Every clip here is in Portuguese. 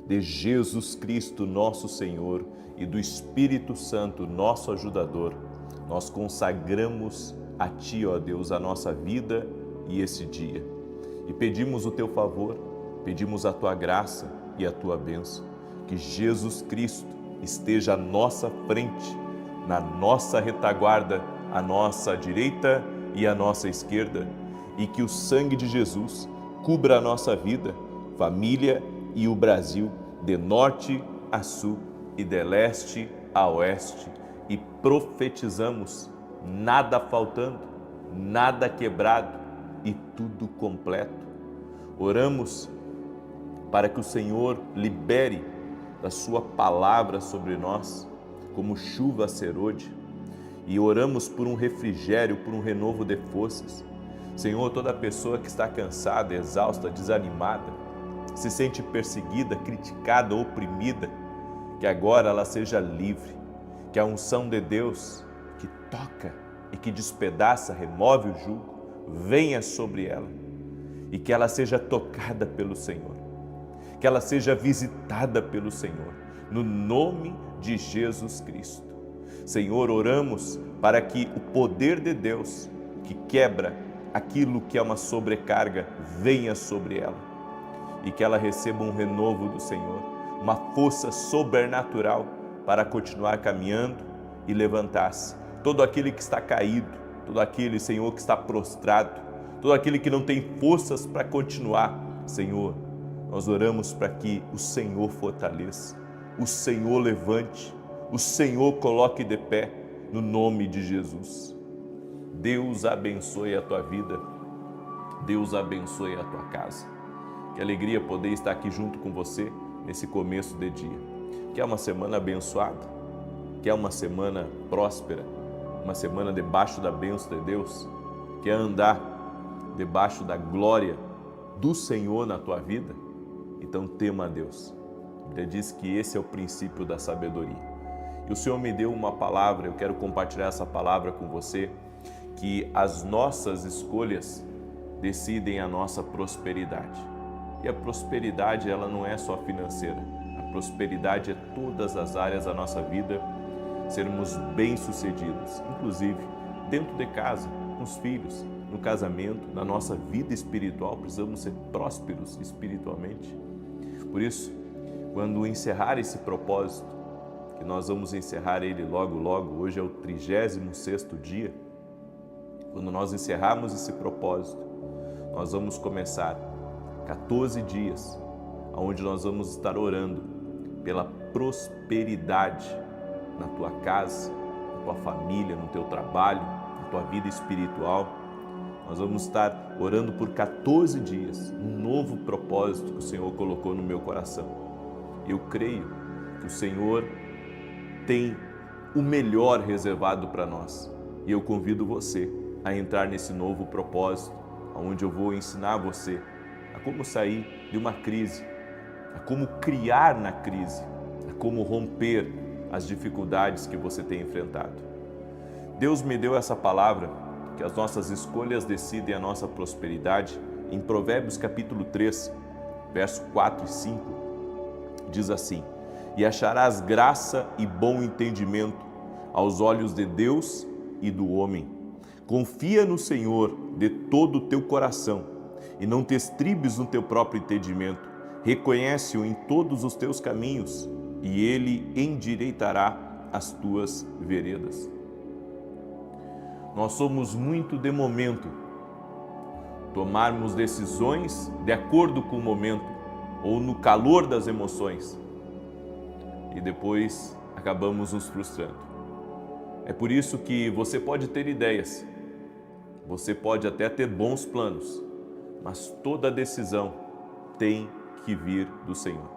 de Jesus Cristo, nosso Senhor, e do Espírito Santo, nosso ajudador, nós consagramos a Ti, ó Deus, a nossa vida e esse dia. E pedimos o Teu favor, pedimos a Tua graça e a Tua bênção. Que Jesus Cristo esteja à nossa frente, na nossa retaguarda, à nossa direita e à nossa esquerda, e que o sangue de Jesus cubra a nossa vida, família e o Brasil, de norte a sul e de leste a oeste, e profetizamos nada faltando, nada quebrado e tudo completo. Oramos para que o Senhor libere da sua palavra sobre nós, como chuva serôdia, e oramos por um refrigério, por um renovo de forças. Senhor, toda pessoa que está cansada, exausta, desanimada, se sente perseguida, criticada, oprimida, que agora ela seja livre, que a unção de Deus que toca e que despedaça, remove o jugo, venha sobre ela e que ela seja tocada pelo Senhor, que ela seja visitada pelo Senhor, no nome de Jesus Cristo. Senhor, oramos para que o poder de Deus, que quebra aquilo que é uma sobrecarga, venha sobre ela e que ela receba um renovo do Senhor, uma força sobrenatural para continuar caminhando e levantar-se. Todo aquele que está caído, todo aquele, Senhor, que está prostrado, todo aquele que não tem forças para continuar, Senhor, nós oramos para que o Senhor fortaleça, o Senhor levante, o Senhor coloque de pé, no nome de Jesus. Deus abençoe a tua vida, Deus abençoe a tua casa. Que alegria poder estar aqui junto com você nesse começo de dia. Que é uma semana abençoada, que é uma semana próspera, uma semana debaixo da bênção de Deus, que é andar debaixo da glória do Senhor na tua vida. Então tema a Deus. A Bíblia diz que esse é o princípio da sabedoria. E o Senhor me deu uma palavra, eu quero compartilhar essa palavra com você, que as nossas escolhas decidem a nossa prosperidade. E a prosperidade, ela não é só financeira. A prosperidade é todas as áreas da nossa vida, sermos bem-sucedidos, inclusive dentro de casa, com os filhos, no casamento, na nossa vida espiritual, precisamos ser prósperos espiritualmente. Por isso, quando encerrar esse propósito, que nós vamos encerrar ele logo, logo, hoje é o 36º dia, quando nós encerrarmos esse propósito, nós vamos começar 14 dias, onde nós vamos estar orando pela prosperidade na tua casa, na tua família, no teu trabalho, na tua vida espiritual. Nós vamos estar orando por 14 dias, um novo propósito que o Senhor colocou no meu coração. Eu creio que o Senhor tem o melhor reservado para nós. E eu convido você a entrar nesse novo propósito, onde eu vou ensinar você a como sair de uma crise, a como criar na crise, a como romper as dificuldades que você tem enfrentado. Deus me deu essa palavra, que as nossas escolhas decidem a nossa prosperidade, em Provérbios capítulo 3, verso 4 e 5, diz assim: e acharás graça e bom entendimento aos olhos de Deus e do homem. Confia no Senhor de todo o teu coração e não te estribes no teu próprio entendimento. Reconhece-o em todos os teus caminhos e ele endireitará as tuas veredas. Nós somos muito de momento, tomarmos decisões de acordo com o momento ou no calor das emoções e depois acabamos nos frustrando. É por isso que você pode ter ideias, você pode até ter bons planos, mas toda decisão tem que vir do Senhor.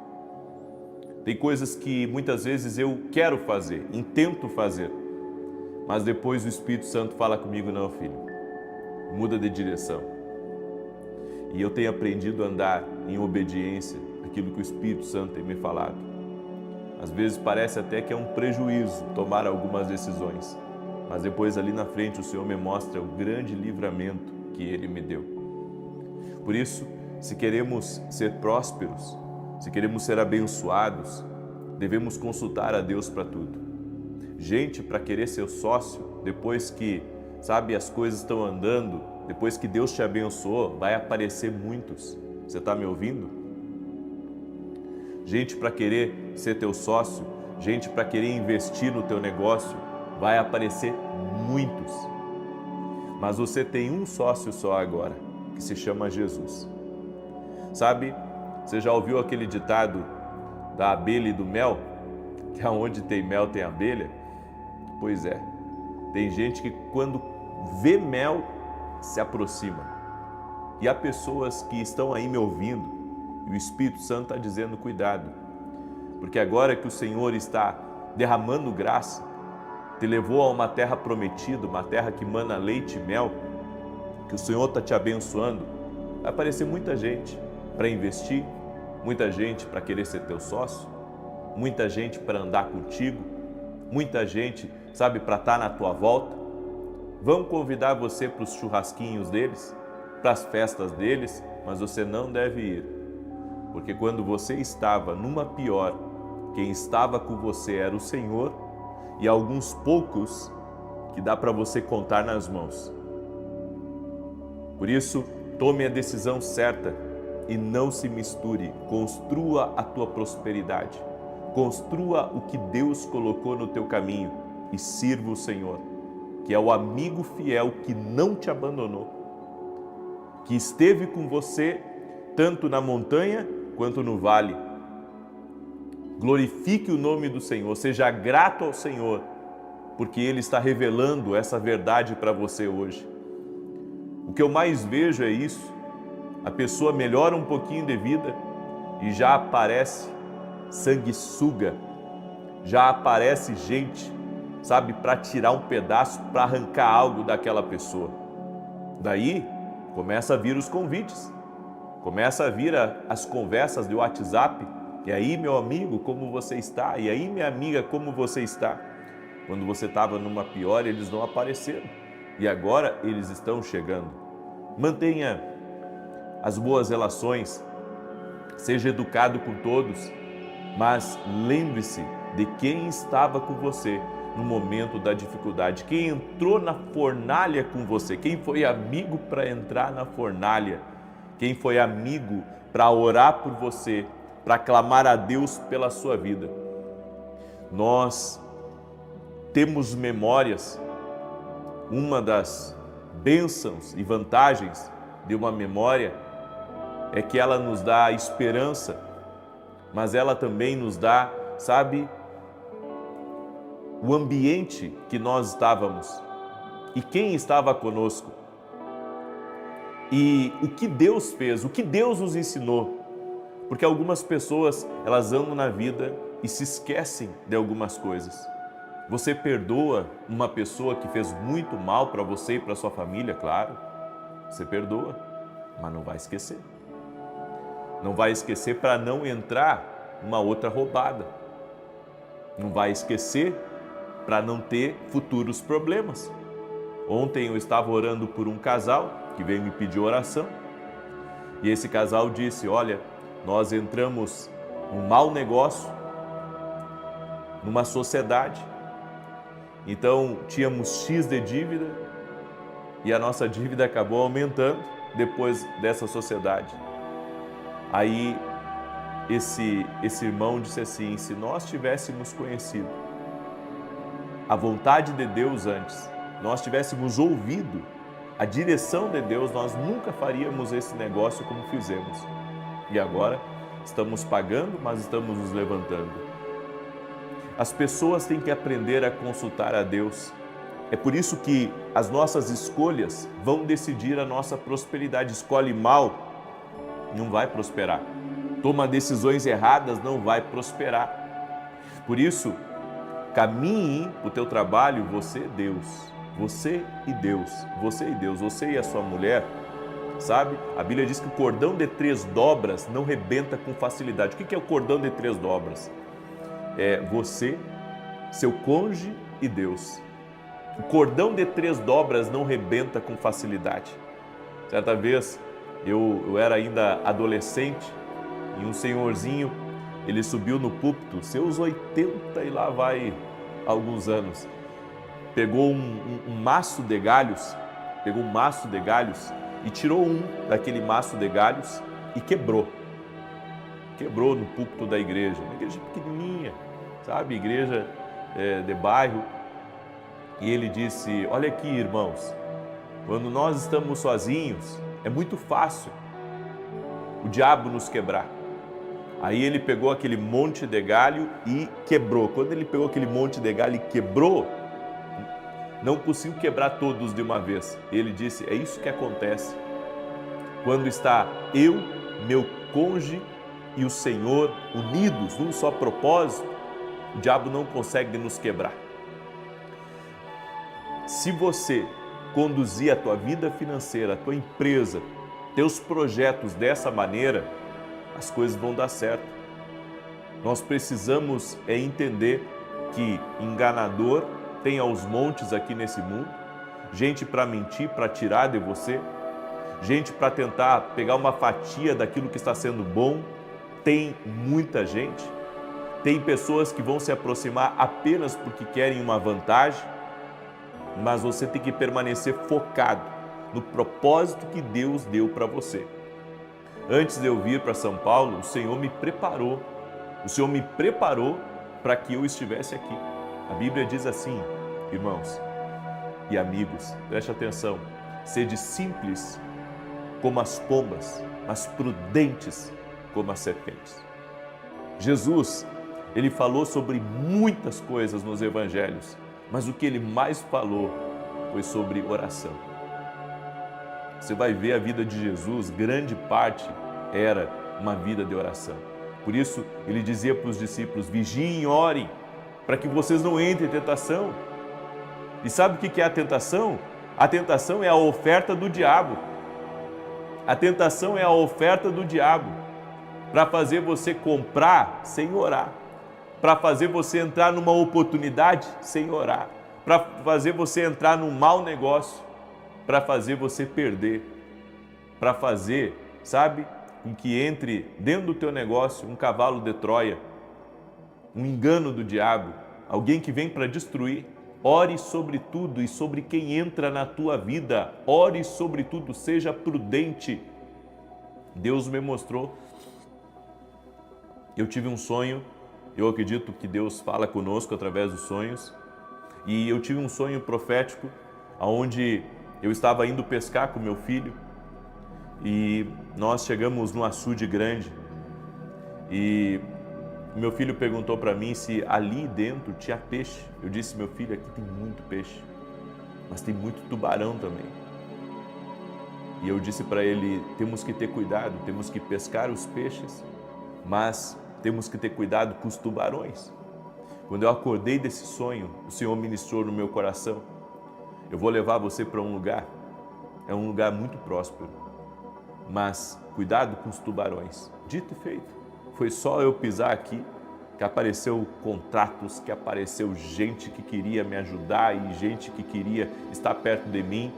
Tem coisas que muitas vezes eu quero fazer, intento fazer, mas depois o Espírito Santo fala comigo: não, filho, muda de direção. E eu tenho aprendido a andar em obediência àquilo que o Espírito Santo tem me falado. Às vezes parece até que é um prejuízo tomar algumas decisões, mas depois ali na frente o Senhor me mostra o grande livramento que Ele me deu. Por isso, se queremos ser prósperos, se queremos ser abençoados, devemos consultar a Deus para tudo. Gente, para querer ser sócio, depois que, sabe, as coisas estão andando, depois que Deus te abençoou, vai aparecer muitos. Você está me ouvindo? Gente para querer ser teu sócio, gente para querer investir no teu negócio, vai aparecer muitos. Mas você tem um sócio só agora, que se chama Jesus. Sabe, você já ouviu aquele ditado da abelha e do mel? Que aonde tem mel tem abelha? Pois é, tem gente que quando vê mel se aproxima. E há pessoas que estão aí me ouvindo e o Espírito Santo está dizendo cuidado, porque agora que o Senhor está derramando graça, te levou a uma terra prometida, uma terra que mana leite e mel, que o Senhor está te abençoando, vai aparecer muita gente para investir, muita gente para querer ser teu sócio, muita gente para andar contigo, muita gente, sabe, para estar na tua volta. Vão convidar você para os churrasquinhos deles, para as festas deles, mas você não deve ir, porque quando você estava numa pior, quem estava com você era o Senhor e alguns poucos que dá para você contar nas mãos. Por isso, tome a decisão certa e não se misture. Construa a tua prosperidade. Construa o que Deus colocou no teu caminho e sirva o Senhor, que é o amigo fiel que não te abandonou, que esteve com você tanto na montanha quanto no vale. Glorifique o nome do Senhor, seja grato ao Senhor, porque Ele está revelando essa verdade para você hoje. O que eu mais vejo é isso, a pessoa melhora um pouquinho de vida e já aparece sanguessuga, já aparece gente, sabe, para tirar um pedaço, para arrancar algo daquela pessoa. Daí começa a vir os convites, começa a vir as conversas de WhatsApp. E aí, meu amigo, como você está? E aí, minha amiga, como você está? Quando você estava numa pior, eles não apareceram. E agora eles estão chegando. Mantenha as boas relações, seja educado com todos, mas lembre-se de quem estava com você no momento da dificuldade, quem entrou na fornalha com você, quem foi amigo para entrar na fornalha, quem foi amigo para orar por você, para clamar a Deus pela sua vida. Nós temos memórias. Uma das bênçãos e vantagens de uma memória é que ela nos dá esperança, mas ela também nos dá, sabe, o ambiente que nós estávamos e quem estava conosco. E o que Deus fez, o que Deus nos ensinou. Porque algumas pessoas, elas andam na vida e se esquecem de algumas coisas. Você perdoa uma pessoa que fez muito mal para você e para sua família, claro. Você perdoa, mas não vai esquecer. Não vai esquecer para não entrar uma outra roubada. Não vai esquecer para não ter futuros problemas. Ontem eu estava orando por um casal que veio me pedir oração. E esse casal disse, olha, nós entramos num mau negócio, numa sociedade. Então tínhamos X de dívida e a nossa dívida acabou aumentando depois dessa sociedade. Aí esse irmão disse assim, se nós tivéssemos conhecido a vontade de Deus antes, nós tivéssemos ouvido a direção de Deus, nós nunca faríamos esse negócio como fizemos. E agora estamos pagando, mas estamos nos levantando. As pessoas têm que aprender a consultar a Deus. É por isso que as nossas escolhas vão decidir a nossa prosperidade. Escolhe mal, não vai prosperar. Toma decisões erradas, não vai prosperar. Por isso, caminhe para o teu trabalho, você e Deus. Você e Deus. Você e Deus. Você e a sua mulher. Sabe? A Bíblia diz que o cordão de 3 dobras não rebenta com facilidade. O que é o cordão de 3 dobras? É você, seu cônjuge e Deus. O cordão de 3 dobras não rebenta com facilidade. Certa vez, eu era ainda adolescente E um senhorzinho, ele subiu no púlpito, seus 80 e lá vai alguns anos, pegou um maço de galhos, e tirou daquele maço de galhos e quebrou no púlpito da igreja, uma igreja pequenininha, sabe, igreja de bairro. E ele disse: olha aqui, irmãos, quando nós estamos sozinhos, é muito fácil o diabo nos quebrar. Aí ele pegou aquele monte de galho e quebrou. Quando ele pegou aquele monte de galho e quebrou, não conseguiu quebrar todos de uma vez. Ele disse: é isso que acontece quando está eu, meu cônjuge e o Senhor unidos num só propósito. O diabo não consegue nos quebrar. Se você conduzir a tua vida financeira, a tua empresa, teus projetos dessa maneira, as coisas vão dar certo. Nós precisamos entender que enganador tem aos montes aqui nesse mundo, gente para mentir, para tirar de você, gente para tentar pegar uma fatia daquilo que está sendo bom, tem muita gente. Tem pessoas que vão se aproximar apenas porque querem uma vantagem, mas você tem que permanecer focado no propósito que Deus deu para você. Antes de eu vir para São Paulo, o Senhor me preparou para que eu estivesse aqui. A Bíblia diz assim, irmãos e amigos, preste atenção: sede simples como as pombas, mas prudentes como as serpentes. Jesus, ele falou sobre muitas coisas nos evangelhos, mas o que ele mais falou foi sobre oração. Você vai ver a vida de Jesus, grande parte era uma vida de oração. Por isso, ele dizia para os discípulos: vigiem e orem, para que vocês não entrem em tentação. E sabe o que é a tentação? A tentação é a oferta do diabo. A tentação é a oferta do diabo para fazer você comprar sem orar, para fazer você entrar numa oportunidade sem orar, para fazer você entrar num mau negócio, para fazer você perder, para fazer, sabe, com que entre dentro do teu negócio um cavalo de Troia, um engano do diabo, alguém que vem para destruir. Ore sobre tudo e sobre quem entra na tua vida. Ore sobre tudo, seja prudente. Deus me mostrou. Eu tive um sonho, eu acredito que Deus fala conosco através dos sonhos, e eu tive um sonho profético, onde eu estava indo pescar com meu filho, e nós chegamos num açude grande, e meu filho perguntou para mim se ali dentro tinha peixe. Eu disse: meu filho, aqui tem muito peixe, mas tem muito tubarão também. E eu disse para ele: temos que ter cuidado, temos que pescar os peixes, mas temos que ter cuidado com os tubarões. Quando eu acordei desse sonho, o Senhor ministrou no meu coração: eu vou levar você para um lugar, é um lugar muito próspero, mas cuidado com os tubarões. Dito e feito. Foi só eu pisar aqui que apareceu contratos, que apareceu gente que queria me ajudar e gente que queria estar perto de mim.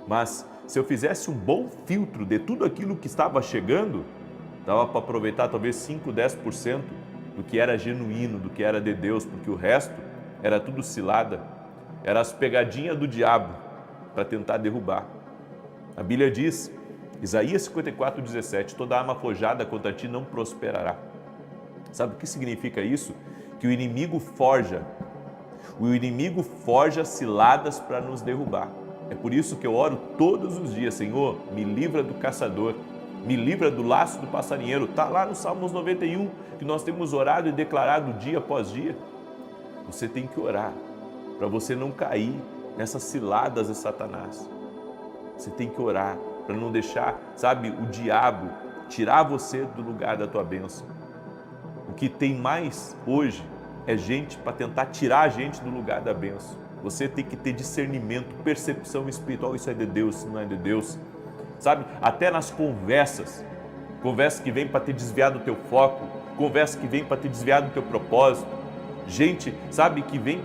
Mas se eu fizesse um bom filtro de tudo aquilo que estava chegando, dava para aproveitar talvez 5, 10% do que era genuíno, do que era de Deus, porque o resto era tudo cilada, era as pegadinhas do diabo para tentar derrubar. A Bíblia diz, Isaías 54:17, toda arma forjada contra ti não prosperará. Sabe o que significa isso? Que o inimigo forja ciladas para nos derrubar. É por isso que eu oro todos os dias: Senhor, me livra do caçador, me livra do laço do passarinheiro. Está lá no Salmos 91, que nós temos orado e declarado dia após dia. Você tem que orar para você não cair nessas ciladas de Satanás. Você tem que orar para não deixar, sabe, o diabo tirar você do lugar da tua bênção. O que tem mais hoje é gente para tentar tirar a gente do lugar da bênção. Você tem que ter discernimento, percepção espiritual, isso é de Deus, isso não é de Deus. Sabe, até nas conversas que vem para te desviar do teu foco, conversa que vem para te desviar do teu propósito. Gente, sabe, que vem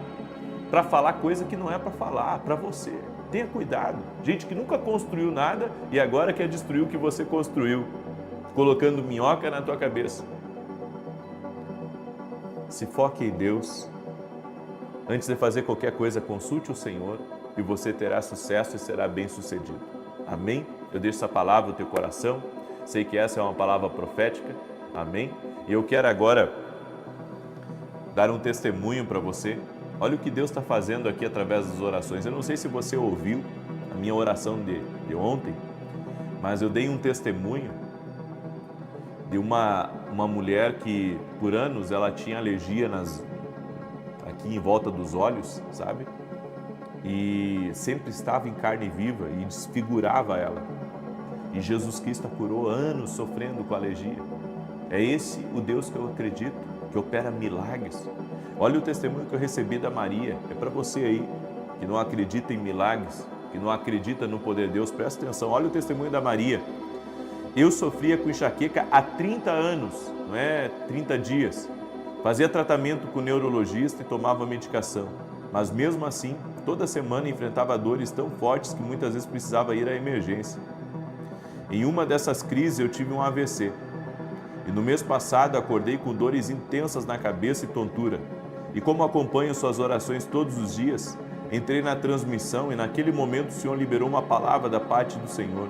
para falar coisa que não é para falar, para você. Tenha cuidado. Gente que nunca construiu nada e agora quer destruir o que você construiu. colocando minhoca na tua cabeça. Se foque em Deus. Antes de fazer qualquer coisa, consulte o Senhor e você terá sucesso e será bem-sucedido. Amém? Eu deixo essa palavra no teu coração. Sei que essa é uma palavra profética. Amém? E eu quero agora dar um testemunho para você. Olha o que Deus está fazendo aqui através das orações. Eu não sei se você ouviu a minha oração de ontem, mas eu dei um testemunho de uma mulher que por anos ela tinha alergia aqui em volta dos olhos, sabe? E sempre estava em carne viva e desfigurava ela. E Jesus Cristo a curou anos sofrendo com alergia. É esse o Deus que eu acredito, que opera milagres. Olha o testemunho que eu recebi da Maria. É para você aí que não acredita em milagres, que não acredita no poder de Deus. Presta atenção, olha o testemunho da Maria. Eu sofria com enxaqueca há 30 anos, não é 30 dias. Fazia tratamento com neurologista e tomava medicação. Mas mesmo assim, toda semana enfrentava dores tão fortes que muitas vezes precisava ir à emergência. Em uma dessas crises eu tive um AVC. E no mês passado acordei com dores intensas na cabeça e tontura. E como acompanho suas orações todos os dias, entrei na transmissão e naquele momento o Senhor liberou uma palavra da parte do Senhor.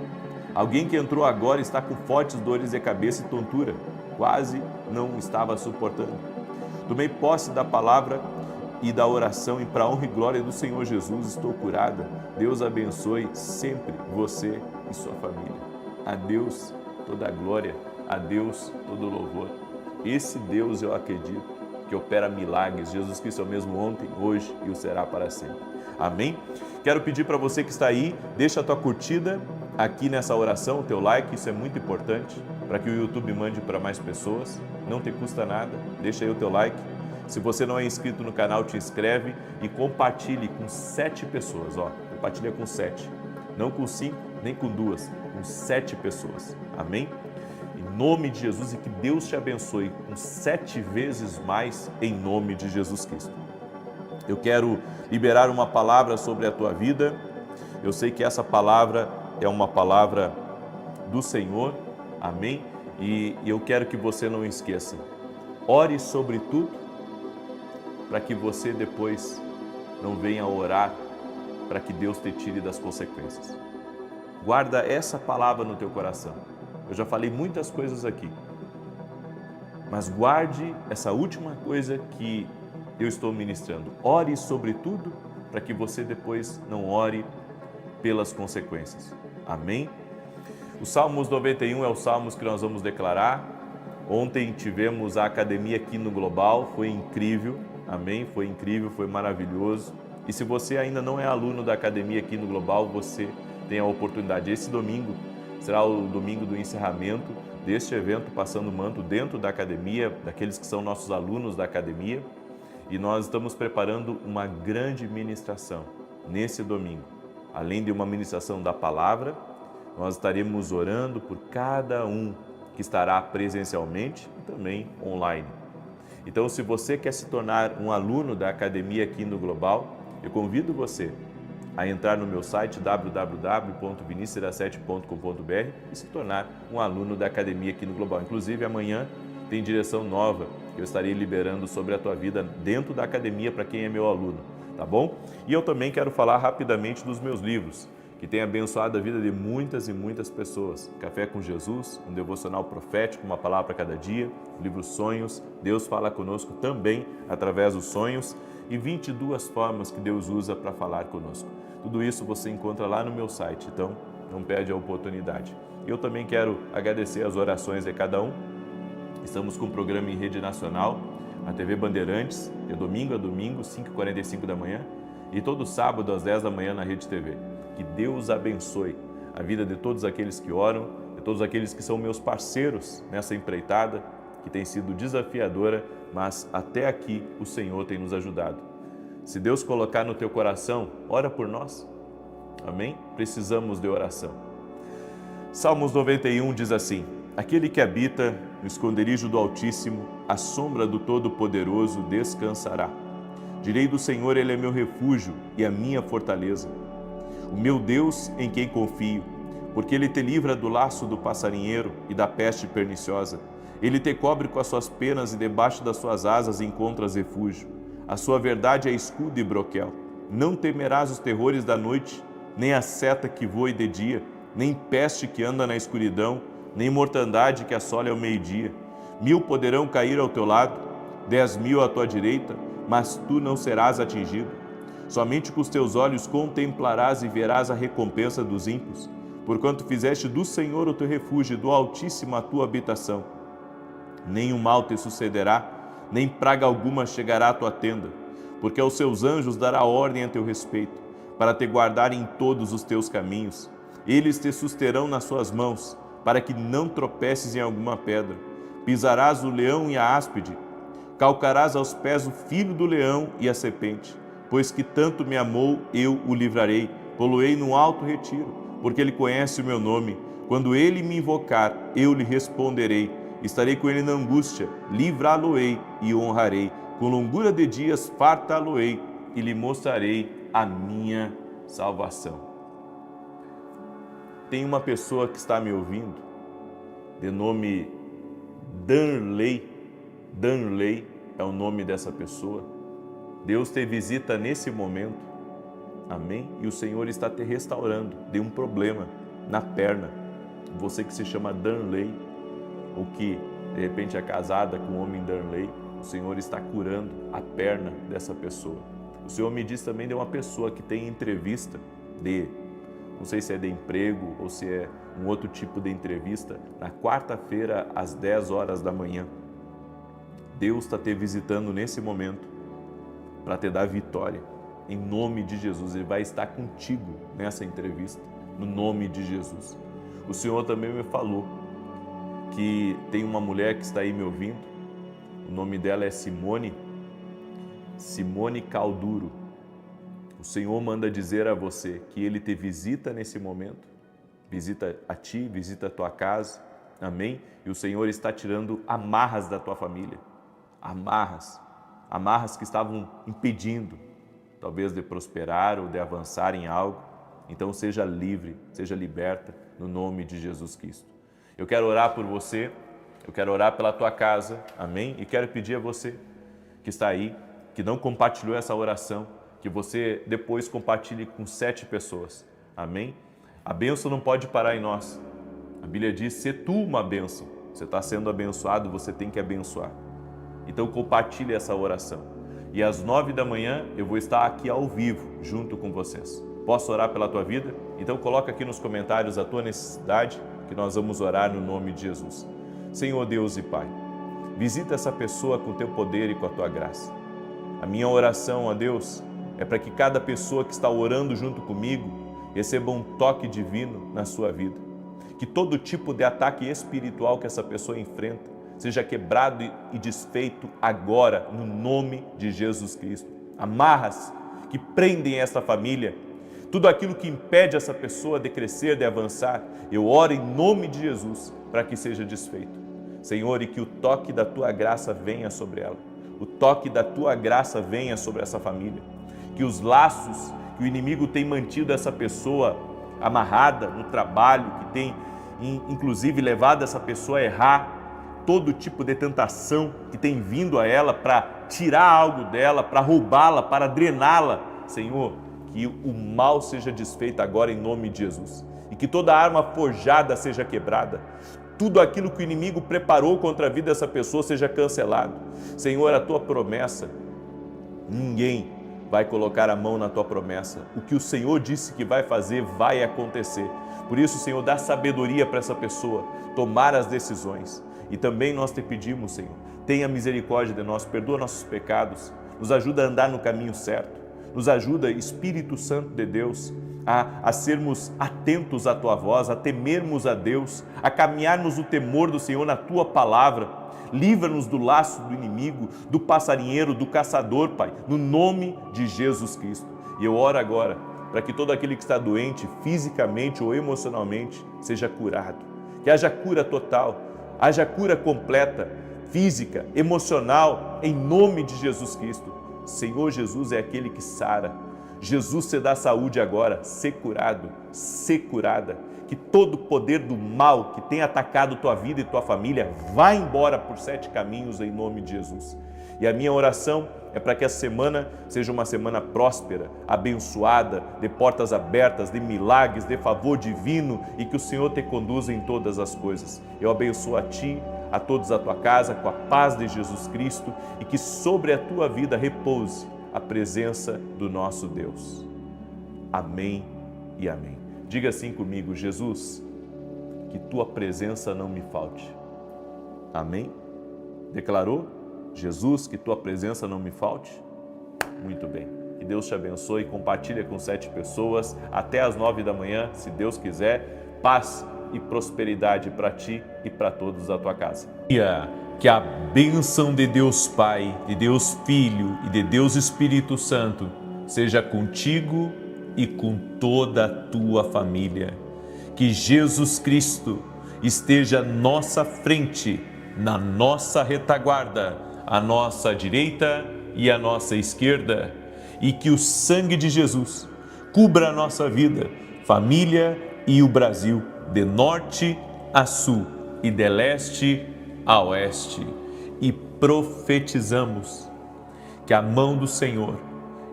Alguém que entrou agora está com fortes dores de cabeça e tontura. Quase não estava suportando. Tomei posse da palavra e da oração e para a honra e glória do Senhor Jesus estou curada. Deus abençoe sempre você e sua família. A Deus toda a glória, a Deus todo o louvor. Esse Deus eu acredito que opera milagres. Jesus Cristo é o mesmo ontem, hoje e o será para sempre. Amém? Quero pedir para você que está aí, deixa a tua curtida aqui nessa oração, o teu like, isso é muito importante para que o YouTube mande para mais pessoas. Não te custa nada, deixa aí o teu like. Se você não é inscrito no canal, te inscreve e compartilhe com 7 pessoas. Compartilha com 7, não com 5, nem com 2, com 7 pessoas. Amém? Em nome de Jesus e que Deus te abençoe com 7 vezes mais em nome de Jesus Cristo. Eu quero liberar uma palavra sobre a tua vida. Eu sei que essa palavra é uma palavra do Senhor. Amém? E eu quero que você não esqueça. Ore sobre tudo para que você depois não venha orar para que Deus te tire das consequências. Guarda essa palavra no teu coração. Eu já falei muitas coisas aqui, mas guarde essa última coisa que eu estou ministrando. Ore sobre tudo para que você depois não ore pelas consequências. Amém? O Salmos 91 é o Salmos que nós vamos declarar. Ontem tivemos a academia aqui no Global, foi incrível. Amém? Foi incrível, foi maravilhoso. E se você ainda não é aluno da academia aqui no Global, você tem a oportunidade. Esse domingo será o domingo do encerramento deste evento, Passando o Manto, dentro da academia, daqueles que são nossos alunos da academia. E nós estamos preparando uma grande ministração nesse domingo. Além de uma ministração da palavra, nós estaremos orando por cada um que estará presencialmente e também online. Então, se você quer se tornar um aluno da academia aqui no Global, eu convido você a entrar no meu site www.vinicius17.com.br e se tornar um aluno da academia aqui no Global. Inclusive, amanhã tem direção nova que eu estarei liberando sobre a tua vida dentro da academia para quem é meu aluno, tá bom? E eu também quero falar rapidamente dos meus livros, que têm abençoado a vida de muitas e muitas pessoas. Café com Jesus, um devocional profético, uma palavra para cada dia, o livro Sonhos, Deus fala conosco também através dos sonhos e 22 formas que Deus usa para falar conosco. Tudo isso você encontra lá no meu site, então não perde a oportunidade. Eu também quero agradecer as orações de cada um. Estamos com um programa em rede nacional, a TV Bandeirantes, de domingo a domingo, 5h45 da manhã, e todo sábado às 10 da manhã na Rede TV. Que Deus abençoe a vida de todos aqueles que oram, de todos aqueles que são meus parceiros nessa empreitada, que tem sido desafiadora, mas até aqui o Senhor tem nos ajudado. Se Deus colocar no teu coração, ora por nós. Amém? Precisamos de oração. Salmos 91 diz assim: aquele que habita no esconderijo do Altíssimo, à sombra do Todo-Poderoso descansará. Direi do Senhor, Ele é meu refúgio e a minha fortaleza, o meu Deus em quem confio, porque Ele te livra do laço do passarinheiro e da peste perniciosa. Ele te cobre com as suas penas e debaixo das suas asas encontras refúgio. A sua verdade é escudo e broquel. Não temerás os terrores da noite, nem a seta que voe de dia, nem peste que anda na escuridão, nem mortandade que assole ao meio-dia. 1000 poderão cair ao teu lado, 10.000 à tua direita, mas tu não serás atingido. Somente com os teus olhos contemplarás e verás a recompensa dos ímpios, porquanto fizeste do Senhor o teu refúgio e do Altíssimo a tua habitação. Nenhum mal te sucederá, nem praga alguma chegará à tua tenda, porque aos seus anjos dará ordem a teu respeito, para te guardarem em todos os teus caminhos. Eles te susterão nas suas mãos, para que não tropeces em alguma pedra. Pisarás o leão e a áspide, calcarás aos pés o filho do leão e a serpente. Pois que tanto me amou, eu o livrarei, pô-lo-ei no alto retiro, porque ele conhece o meu nome. Quando ele me invocar, eu lhe responderei. Estarei com ele na angústia, livrá-lo-ei e honrarei. Com longura de dias fartá-lo-ei e lhe mostrarei a minha salvação. Tem uma pessoa que está me ouvindo, de nome Danley. Danley é o nome dessa pessoa. Deus te visita nesse momento, amém? E o Senhor está te restaurando de um problema na perna. Você que se chama Danley, ou que de repente é casada com o homem Danley, o Senhor está curando a perna dessa pessoa. O Senhor me diz também de uma pessoa que tem entrevista não sei se é de emprego ou se é um outro tipo de entrevista, na quarta-feira às 10 horas da manhã. Deus está te visitando nesse momento para te dar vitória. Em nome de Jesus, Ele vai estar contigo nessa entrevista, no nome de Jesus. O Senhor também me falou que tem uma mulher que está aí me ouvindo, o nome dela é Simone Calduro. O Senhor manda dizer a você que Ele te visita nesse momento, visita a ti, visita a tua casa, amém? E o Senhor está tirando amarras da tua família, amarras que estavam impedindo, talvez de prosperar ou de avançar em algo. Então seja livre, seja liberta, no nome de Jesus Cristo. Eu quero orar por você, eu quero orar pela tua casa, amém? E quero pedir a você que está aí, que não compartilhou essa oração, que você depois compartilhe com 7 pessoas, amém? A bênção não pode parar em nós. A Bíblia diz, se tu uma bênção, você está sendo abençoado, você tem que abençoar. Então compartilhe essa oração. E às 9 da manhã eu vou estar aqui ao vivo, junto com vocês. Posso orar pela tua vida? Então coloca aqui nos comentários a tua necessidade, que nós vamos orar no nome de Jesus. Senhor Deus e Pai, visita essa pessoa com o teu poder e com a tua graça. A minha oração, ó Deus, é para que cada pessoa que está orando junto comigo receba um toque divino na sua vida. Que todo tipo de ataque espiritual que essa pessoa enfrenta seja quebrado e desfeito agora, no nome de Jesus Cristo. Amarras que prendem essa família, tudo aquilo que impede essa pessoa de crescer, de avançar, eu oro em nome de Jesus para que seja desfeito. Senhor, e que o toque da Tua graça venha sobre ela, o toque da Tua graça venha sobre essa família, que os laços que o inimigo tem mantido essa pessoa amarrada no trabalho, que tem inclusive levado essa pessoa a errar, todo tipo de tentação que tem vindo a ela para tirar algo dela, para roubá-la, para drená-la, Senhor, que o mal seja desfeito agora em nome de Jesus e que toda arma forjada seja quebrada, tudo aquilo que o inimigo preparou contra a vida dessa pessoa seja cancelado. Senhor, a Tua promessa, ninguém vai colocar a mão na Tua promessa. O que o Senhor disse que vai fazer, vai acontecer. Por isso, Senhor, dá sabedoria para essa pessoa tomar as decisões. E também nós te pedimos, Senhor, tenha misericórdia de nós, perdoa nossos pecados, nos ajuda a andar no caminho certo, nos ajuda, Espírito Santo de Deus, a sermos atentos à Tua voz, a temermos a Deus, a caminharmos o temor do Senhor na Tua palavra. Livra-nos do laço do inimigo, do passarinheiro, do caçador, Pai, no nome de Jesus Cristo. E eu oro agora para que todo aquele que está doente, fisicamente ou emocionalmente, seja curado. Que haja cura total, haja cura completa, física, emocional, em nome de Jesus Cristo. Senhor Jesus é aquele que sara. Jesus te dá saúde agora, ser curado, ser curada. que todo poder do mal que tem atacado tua vida e tua família vá embora por 7 caminhos em nome de Jesus. E a minha oração é para que essa semana seja uma semana próspera, abençoada, de portas abertas, de milagres, de favor divino e que o Senhor te conduza em todas as coisas. Eu abençoo a ti, a todos a tua casa, com a paz de Jesus Cristo e que sobre a tua vida repouse a presença do nosso Deus. Amém e amém. Diga assim comigo: Jesus, que tua presença não me falte. Amém? Declarou? Jesus, que tua presença não me falte? Muito bem. Que Deus te abençoe. Compartilha com 7 pessoas. Até às 9 da manhã, se Deus quiser. Paz e prosperidade para ti e para todos da tua casa. Que a bênção de Deus Pai, de Deus Filho e de Deus Espírito Santo seja contigo e com toda a tua família. Que Jesus Cristo esteja à nossa frente, na nossa retaguarda, à nossa direita e à nossa esquerda, e que o sangue de Jesus cubra a nossa vida, família e o Brasil, de norte a sul e de leste a oeste. E profetizamos que a mão do Senhor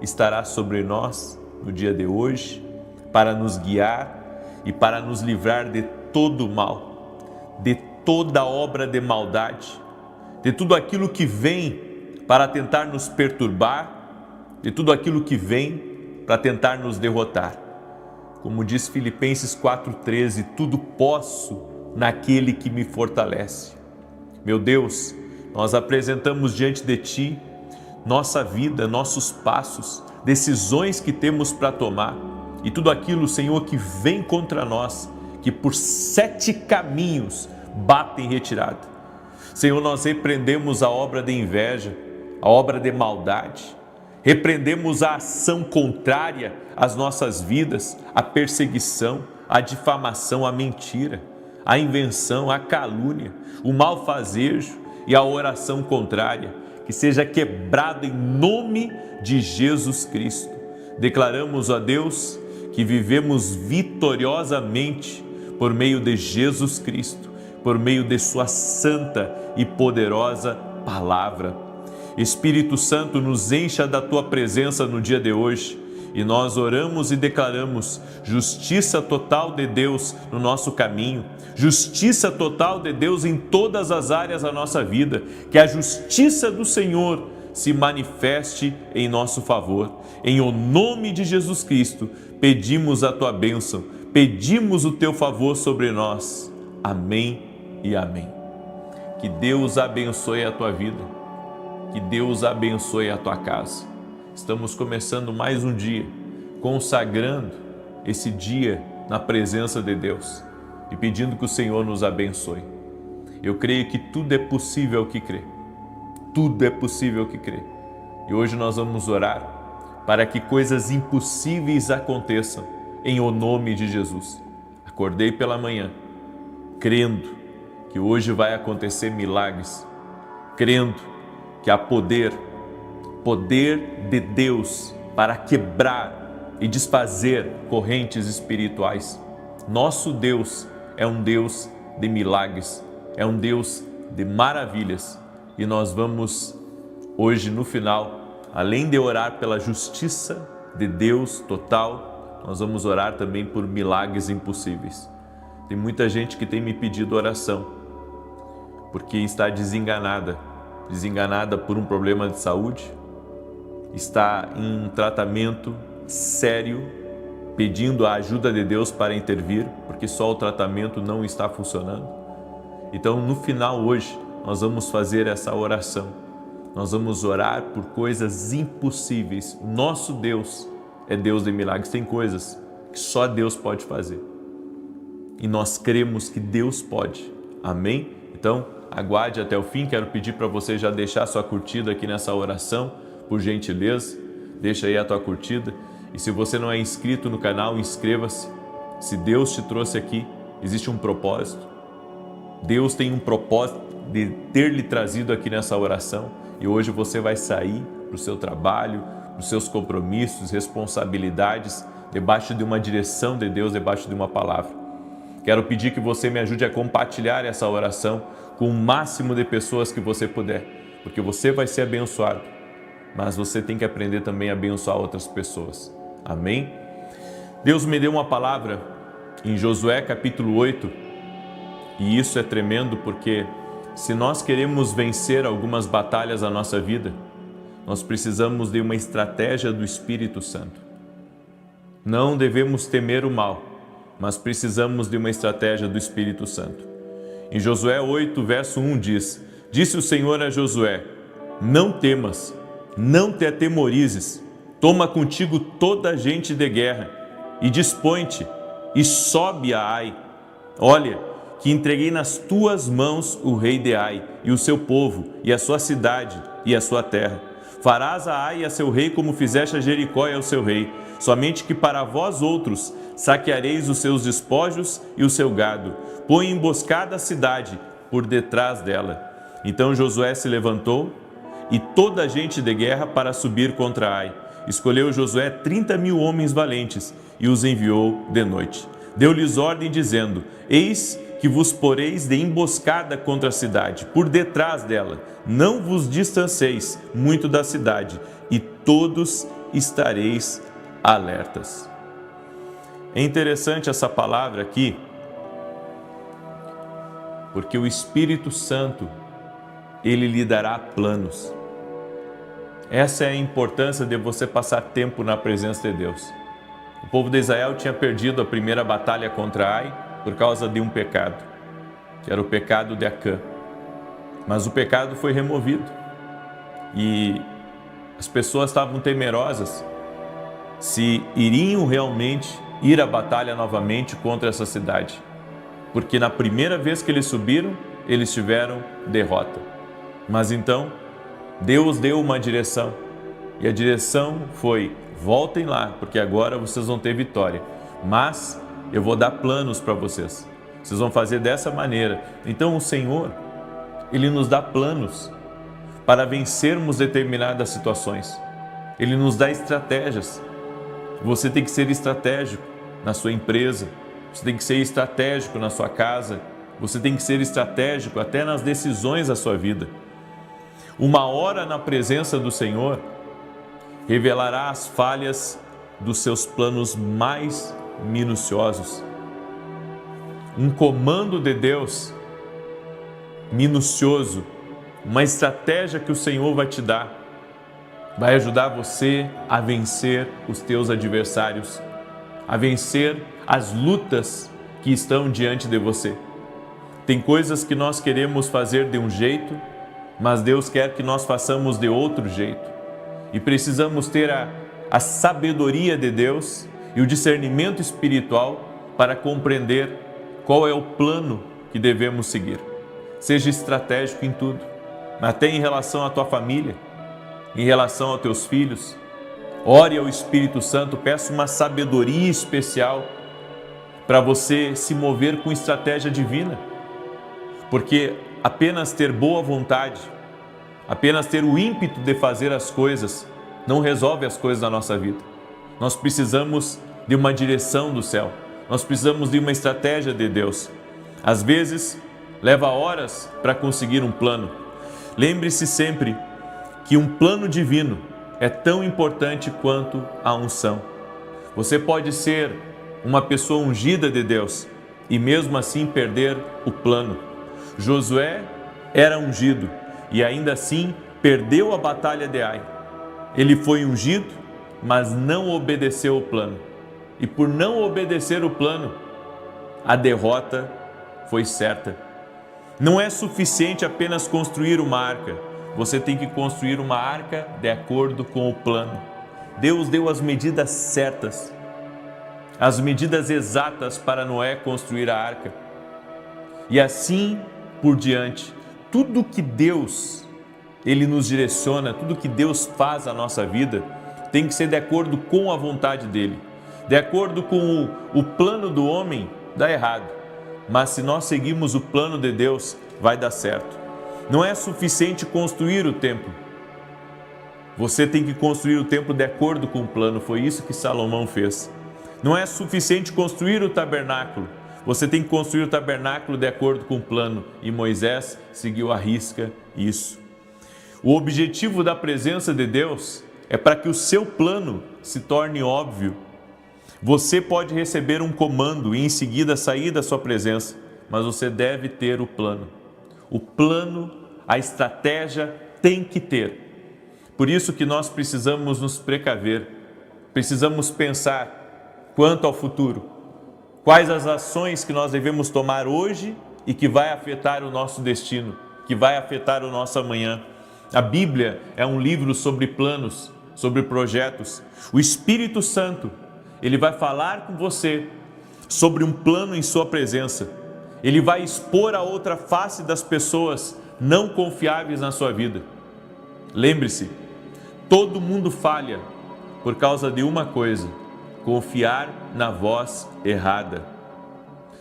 estará sobre nós no dia de hoje, para nos guiar e para nos livrar de todo o mal, de toda obra de maldade, de tudo aquilo que vem para tentar nos perturbar, de tudo aquilo que vem para tentar nos derrotar. Como diz Filipenses 4,13, tudo posso naquele que me fortalece. Meu Deus, nós apresentamos diante de Ti nossa vida, nossos passos, decisões que temos para tomar e tudo aquilo, Senhor, que vem contra nós, que por 7 caminhos bate em retirada. Senhor, nós repreendemos a obra de inveja, a obra de maldade, repreendemos a ação contrária às nossas vidas, a perseguição, a difamação, a mentira, a invenção, a calúnia, o malfazejo e a oração contrária, que seja quebrado em nome de Jesus Cristo. Declaramos a Deus que vivemos vitoriosamente por meio de Jesus Cristo, por meio de sua santa e poderosa palavra. Espírito Santo, nos encha da tua presença no dia de hoje e nós oramos e declaramos justiça total de Deus no nosso caminho, justiça total de Deus em todas as áreas da nossa vida, que a justiça do Senhor se manifeste em nosso favor. Em o nome de Jesus Cristo, pedimos a tua bênção, pedimos o teu favor sobre nós. Amém e amém. Que Deus abençoe a tua vida, que Deus abençoe a tua casa. Estamos começando mais um dia, consagrando esse dia na presença de Deus e pedindo que o Senhor nos abençoe. Eu creio que tudo é possível que crê. Tudo é possível que crê. E hoje nós vamos orar para que coisas impossíveis aconteçam em o nome de Jesus. Acordei pela manhã, crendo que hoje vai acontecer milagres, crendo que há poder de Deus para quebrar e desfazer correntes espirituais. Nosso Deus é um Deus de milagres, é um Deus de maravilhas. E nós vamos hoje no final, além de orar pela justiça de Deus total, nós vamos orar também por milagres impossíveis. Tem muita gente que tem me pedido oração, porque está desenganada por um problema de saúde, está em um tratamento sério, pedindo a ajuda de Deus para intervir, porque só o tratamento não está funcionando. Então, no final hoje, nós vamos fazer essa oração. Nós vamos orar por coisas impossíveis. Nosso Deus é Deus de milagres. Tem coisas que só Deus pode fazer. E nós cremos que Deus pode. Amém? Então, aguarde até o fim. Quero pedir para você já deixar sua curtida aqui nessa oração, por gentileza. Deixa aí a tua curtida. E se você não é inscrito no canal, inscreva-se. Se Deus te trouxe aqui, existe um propósito. Deus tem um propósito de ter lhe trazido aqui nessa oração. E hoje você vai sair para o seu trabalho, para os seus compromissos, responsabilidades, debaixo de uma direção de Deus, debaixo de uma palavra. Quero pedir que você me ajude a compartilhar essa oração com o máximo de pessoas que você puder, porque você vai ser abençoado, mas você tem que aprender também a abençoar outras pessoas. Amém? Deus me deu uma palavra em Josué capítulo 8, e isso é tremendo porque se nós queremos vencer algumas batalhas na nossa vida, nós precisamos de uma estratégia do Espírito Santo. Não devemos temer o mal, mas precisamos de uma estratégia do Espírito Santo. Em Josué 8, verso 1 diz: Disse o Senhor a Josué: Não temas, não te atemorizes, toma contigo toda a gente de guerra, e dispõe-te, e sobe a Ai. Olha, que entreguei nas tuas mãos o rei de Ai, e o seu povo, e a sua cidade, e a sua terra. Farás a Ai e a seu rei como fizeste a Jericó e ao seu rei, somente que para vós outros saqueareis os seus despojos e o seu gado. Põe emboscada a cidade por detrás dela. Então Josué se levantou e toda a gente de guerra para subir contra Ai. Escolheu Josué 30.000 homens valentes e os enviou de noite. Deu-lhes ordem dizendo: Eis que vos poreis de emboscada contra a cidade, por detrás dela. Não vos distanceis muito da cidade, e todos estareis alertas. É interessante essa palavra aqui, porque o Espírito Santo, ele lhe dará planos. Essa é a importância de você passar tempo na presença de Deus. O povo de Israel tinha perdido a primeira batalha contra Ai por causa de um pecado, que era o pecado de Acã. Mas o pecado foi removido e as pessoas estavam temerosas se iriam realmente ir à batalha novamente contra essa cidade, porque na primeira vez que eles subiram, eles tiveram derrota. Mas então Deus deu uma direção, e a direção foi: voltem lá, porque agora vocês vão ter vitória, mas eu vou dar planos para vocês, vocês vão fazer dessa maneira. Então o Senhor, Ele nos dá planos para vencermos determinadas situações, Ele nos dá estratégias. Você tem que ser estratégico na sua empresa, você tem que ser estratégico na sua casa, você tem que ser estratégico até nas decisões da sua vida. Uma hora na presença do Senhor revelará as falhas dos seus planos mais minuciosos. Um comando de Deus minucioso, uma estratégia que o Senhor vai te dar, vai ajudar você a vencer os teus adversários, a vencer as lutas que estão diante de você. Tem coisas que nós queremos fazer de um jeito, mas Deus quer que nós façamos de outro jeito. E precisamos ter a sabedoria de Deus e o discernimento espiritual para compreender qual é o plano que devemos seguir. Seja estratégico em tudo, até em relação à tua família, em relação aos teus filhos. Ore ao Espírito Santo, peça uma sabedoria especial para você se mover com estratégia divina, porque apenas ter boa vontade, apenas ter o ímpeto de fazer as coisas, não resolve as coisas da nossa vida. Nós precisamos de uma direção do céu, nós precisamos de uma estratégia de Deus. Às vezes, leva horas para conseguir um plano. Lembre-se sempre que um plano divino é tão importante quanto a unção. Você pode ser uma pessoa ungida de Deus e mesmo assim perder o plano. Josué era ungido e ainda assim perdeu a batalha de Ai. Ele foi ungido, mas não obedeceu o plano. E por não obedecer o plano, a derrota foi certa. Não é suficiente apenas construir uma arca. Você tem que construir uma arca de acordo com o plano. Deus deu as medidas certas, as medidas exatas para Noé construir a arca. E assim por diante, tudo que Deus, Ele nos direciona, tudo que Deus faz na nossa vida, tem que ser de acordo com a vontade dEle. De acordo com o plano do homem, dá errado. Mas se nós seguirmos o plano de Deus, vai dar certo. Não é suficiente construir o templo. Você tem que construir o templo de acordo com o plano. Foi isso que Salomão fez. Não é suficiente construir o tabernáculo. Você tem que construir o tabernáculo de acordo com o plano. E Moisés seguiu à risca isso. O objetivo da presença de Deus é para que o seu plano se torne óbvio. Você pode receber um comando e em seguida sair da sua presença, mas você deve ter o plano. O plano, a estratégia tem que ter. Por isso que nós precisamos nos precaver, precisamos pensar quanto ao futuro. Quais as ações que nós devemos tomar hoje e que vai afetar o nosso destino, que vai afetar o nosso amanhã. A Bíblia é um livro sobre planos, sobre projetos. O Espírito Santo, ele vai falar com você sobre um plano em sua presença. Ele vai expor a outra face das pessoas não confiáveis na sua vida. Lembre-se, todo mundo falha por causa de uma coisa: confiar na voz errada.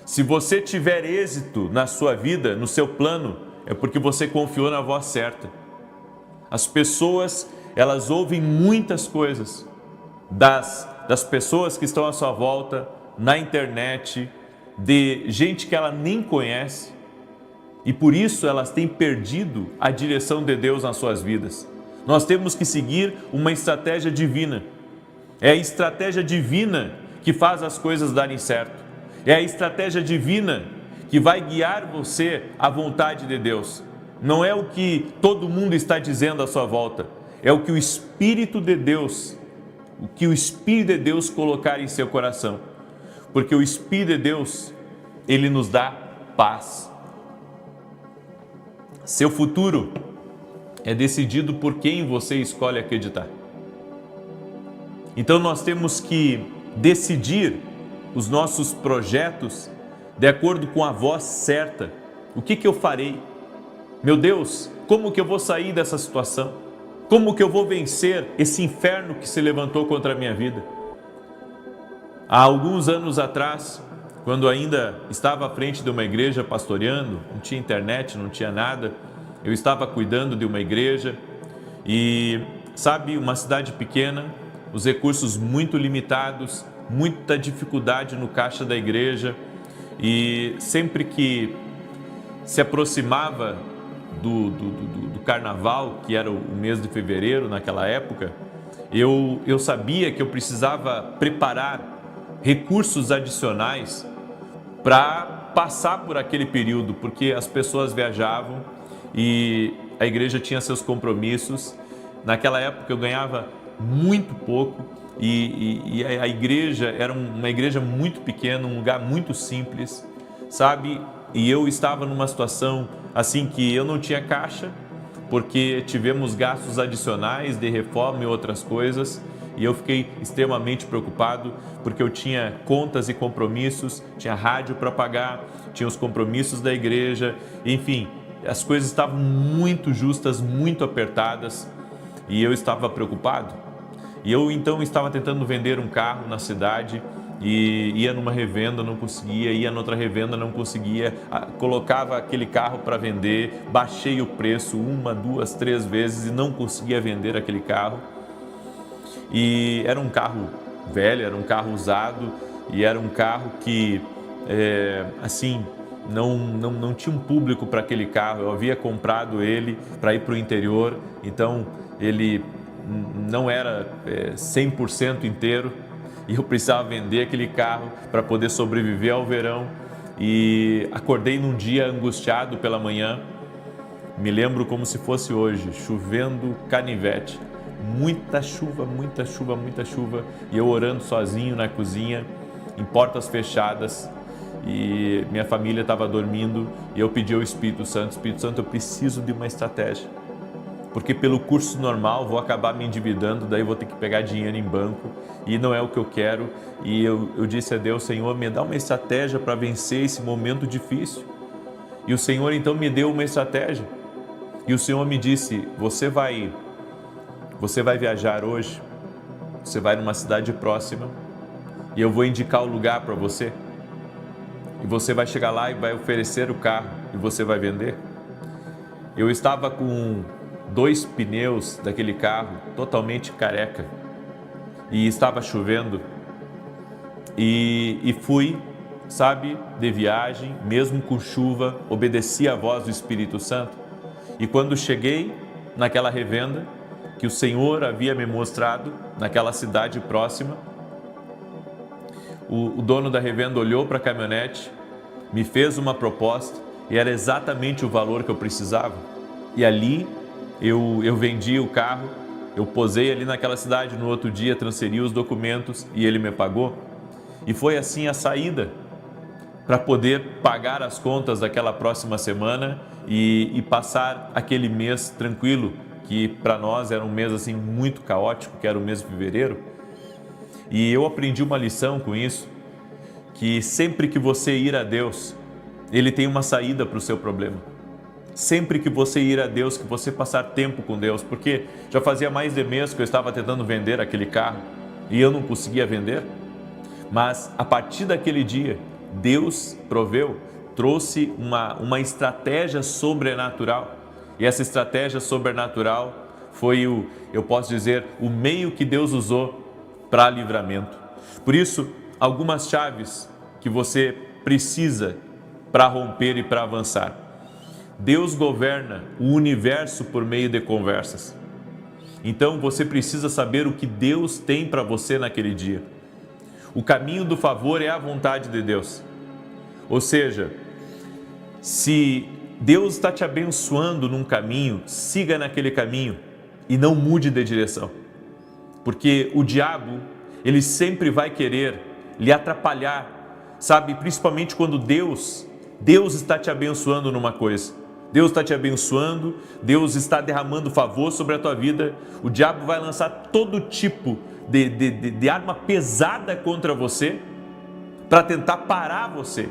Se você tiver êxito na sua vida, no seu plano, é porque você confiou na voz certa. As pessoas, elas ouvem muitas coisas das pessoas que estão à sua volta, na internet, de gente que ela nem conhece, e por isso elas têm perdido a direção de Deus nas suas vidas. Nós temos que seguir uma estratégia divina. É a estratégia divina que faz as coisas darem certo. É a estratégia divina que vai guiar você à vontade de Deus. Não é o que todo mundo está dizendo à sua volta, é o que o Espírito de Deus, colocar em seu coração. Porque o Espírito de Deus, ele nos dá paz. Seu futuro é decidido por quem você escolhe acreditar. Então nós temos que decidir os nossos projetos de acordo com a voz certa. O que eu farei? Meu Deus, como que eu vou sair dessa situação? Como que eu vou vencer esse inferno que se levantou contra a minha vida? Há alguns anos atrás, quando ainda estava à frente de uma igreja pastoreando, não tinha internet, não tinha nada, eu estava cuidando de uma igreja e, sabe, uma cidade pequena, os recursos muito limitados, muita dificuldade no caixa da igreja, e sempre que se aproximava do carnaval, que era o mês de fevereiro naquela época, eu sabia que eu precisava preparar recursos adicionais para passar por aquele período, porque as pessoas viajavam e a igreja tinha seus compromissos. Naquela época eu ganhava muito pouco e a igreja era uma igreja muito pequena, um lugar muito simples, sabe? E eu estava numa situação assim que eu não tinha caixa, porque tivemos gastos adicionais de reforma e outras coisas, e eu fiquei extremamente preocupado, porque eu tinha contas e compromissos, tinha rádio para pagar, tinha os compromissos da igreja, enfim, as coisas estavam muito justas, muito apertadas, e eu estava preocupado. E eu então estava tentando vender um carro na cidade, e ia numa revenda, não conseguia, ia noutra revenda, não conseguia, colocava aquele carro para vender, baixei o preço 1, 2, 3 vezes e não conseguia vender aquele carro. E era um carro velho, era um carro usado, e era um carro que, assim, não tinha um público para aquele carro. Eu havia comprado ele para ir para o interior, então ele não era 100% inteiro, e eu precisava vender aquele carro para poder sobreviver ao verão. E acordei num dia angustiado pela manhã, me lembro como se fosse hoje, chovendo canivete, muita chuva, muita chuva, muita chuva, e eu orando sozinho na cozinha, em portas fechadas, e minha família estava dormindo, e eu pedi ao Espírito Santo, eu preciso de uma estratégia, porque pelo curso normal vou acabar me endividando, daí vou ter que pegar dinheiro em banco, e não é o que eu quero. E eu disse a Deus: Senhor, me dá uma estratégia para vencer esse momento difícil. E o Senhor então me deu uma estratégia, e o Senhor me disse: você vai viajar hoje, você vai numa cidade próxima, e eu vou indicar o lugar para você, e você vai chegar lá e vai oferecer o carro, e você vai vender. Eu estava com 2 pneus daquele carro totalmente careca, e estava chovendo, e fui sabe, de viagem, mesmo com chuva, obedeci à voz do Espírito Santo. E quando cheguei naquela revenda que o Senhor havia me mostrado, naquela cidade próxima, o dono da revenda olhou para a caminhonete, me fez uma proposta e era exatamente o valor que eu precisava. E ali eu vendi o carro, eu posei ali naquela cidade, no outro dia transferi os documentos e ele me pagou. E foi assim a saída para poder pagar as contas daquela próxima semana e passar aquele mês tranquilo, que para nós era um mês assim muito caótico, que era o mês de fevereiro. E eu aprendi uma lição com isso, que sempre que você ir a Deus, Ele tem uma saída para o seu problema. Sempre que você ir a Deus, que você passar tempo com Deus, porque já fazia mais de mês que eu estava tentando vender aquele carro e eu não conseguia vender, mas a partir daquele dia, Deus proveu, trouxe uma estratégia sobrenatural, e essa estratégia sobrenatural foi eu posso dizer, o meio que Deus usou para livramento. Por isso, algumas chaves que você precisa para romper e para avançar. Deus governa o universo por meio de conversas. Então você precisa saber o que Deus tem para você naquele dia. O caminho do favor é a vontade de Deus. Ou seja, se Deus está te abençoando num caminho, siga naquele caminho e não mude de direção. Porque o diabo, ele sempre vai querer lhe atrapalhar, sabe? Principalmente quando Deus está te abençoando numa coisa. Deus está te abençoando, Deus está derramando favor sobre a tua vida. O diabo vai lançar todo tipo de arma pesada contra você para tentar parar você,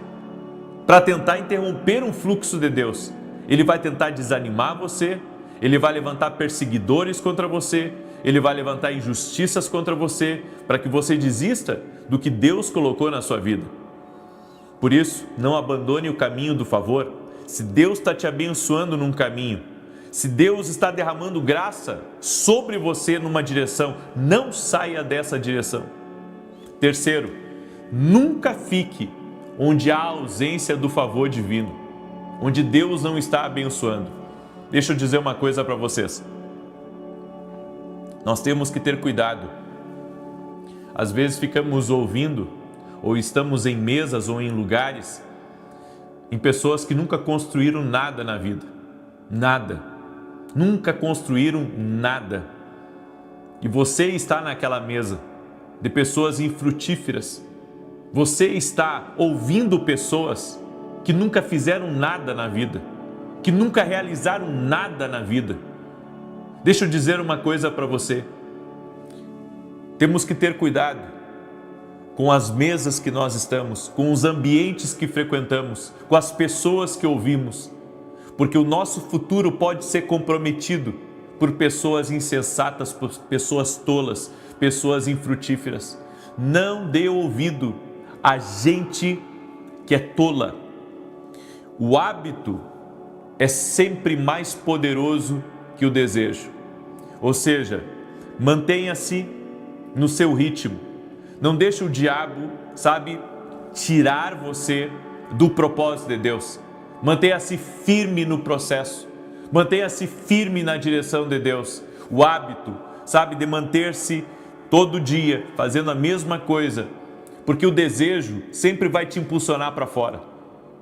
para tentar interromper um fluxo de Deus. Ele vai tentar desanimar você, ele vai levantar perseguidores contra você, ele vai levantar injustiças contra você, para que você desista do que Deus colocou na sua vida. Por isso, não abandone o caminho do favor. Se Deus está te abençoando num caminho, se Deus está derramando graça sobre você numa direção, não saia dessa direção. Terceiro, nunca fique onde há ausência do favor divino, onde Deus não está abençoando. Deixa eu dizer uma coisa para vocês. Nós temos que ter cuidado. Às vezes ficamos ouvindo, ou estamos em mesas ou em lugares, em pessoas que nunca construíram nada na vida. Nada. Nunca construíram nada. E você está naquela mesa de pessoas infrutíferas. Você está ouvindo pessoas que nunca fizeram nada na vida, que nunca realizaram nada na vida. Deixa eu dizer uma coisa para você. Temos que ter cuidado com as mesas que nós estamos, com os ambientes que frequentamos, com as pessoas que ouvimos, porque o nosso futuro pode ser comprometido por pessoas insensatas, por pessoas tolas, pessoas infrutíferas. Não dê ouvido a gente que é tola. O hábito é sempre mais poderoso que o desejo. Ou seja, mantenha-se no seu ritmo. Não deixe o diabo, sabe, tirar você do propósito de Deus. Mantenha-se firme no processo. Mantenha-se firme na direção de Deus. O hábito, sabe, de manter-se todo dia fazendo a mesma coisa. Porque o desejo sempre vai te impulsionar para fora.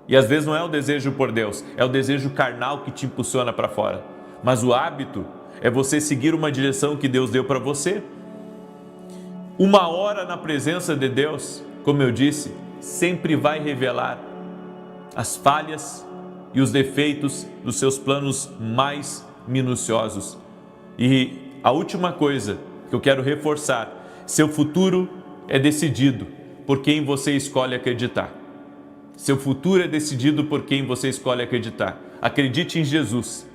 E às vezes não é o desejo por Deus, é o desejo carnal que te impulsiona para fora. Mas o hábito é você seguir uma direção que Deus deu para você. Uma hora na presença de Deus, como eu disse, sempre vai revelar as falhas e os defeitos dos seus planos mais minuciosos. E a última coisa que eu quero reforçar, seu futuro é decidido por quem você escolhe acreditar. Seu futuro é decidido por quem você escolhe acreditar. Acredite em Jesus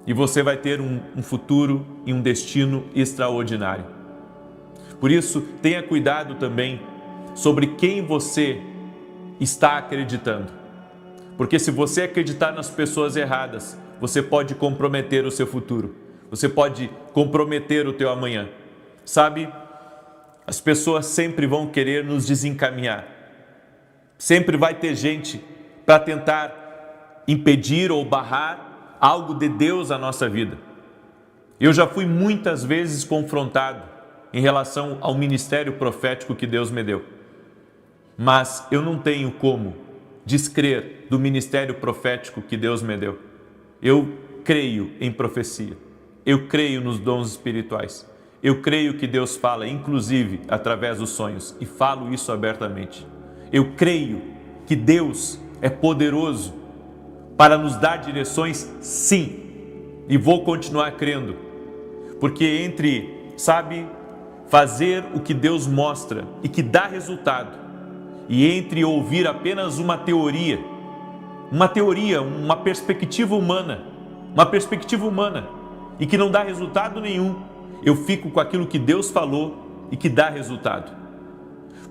e você vai ter um futuro e um destino extraordinário. Por isso, tenha cuidado também sobre quem você está acreditando. Porque se você acreditar nas pessoas erradas, você pode comprometer o seu futuro. Você pode comprometer o teu amanhã. Sabe, as pessoas sempre vão querer nos desencaminhar. Sempre vai ter gente para tentar impedir ou barrar algo de Deus na nossa vida. Eu já fui muitas vezes confrontado em relação ao ministério profético que Deus me deu. Mas eu não tenho como descrer do ministério profético que Deus me deu. Eu creio em profecia. Eu creio nos dons espirituais. Eu creio que Deus fala, inclusive, através dos sonhos, e falo isso abertamente. Eu creio que Deus é poderoso para nos dar direções, sim, e vou continuar crendo, porque entre, fazer o que Deus mostra e que dá resultado, e entre ouvir apenas uma teoria, uma perspectiva humana, e que não dá resultado nenhum, eu fico com aquilo que Deus falou e que dá resultado.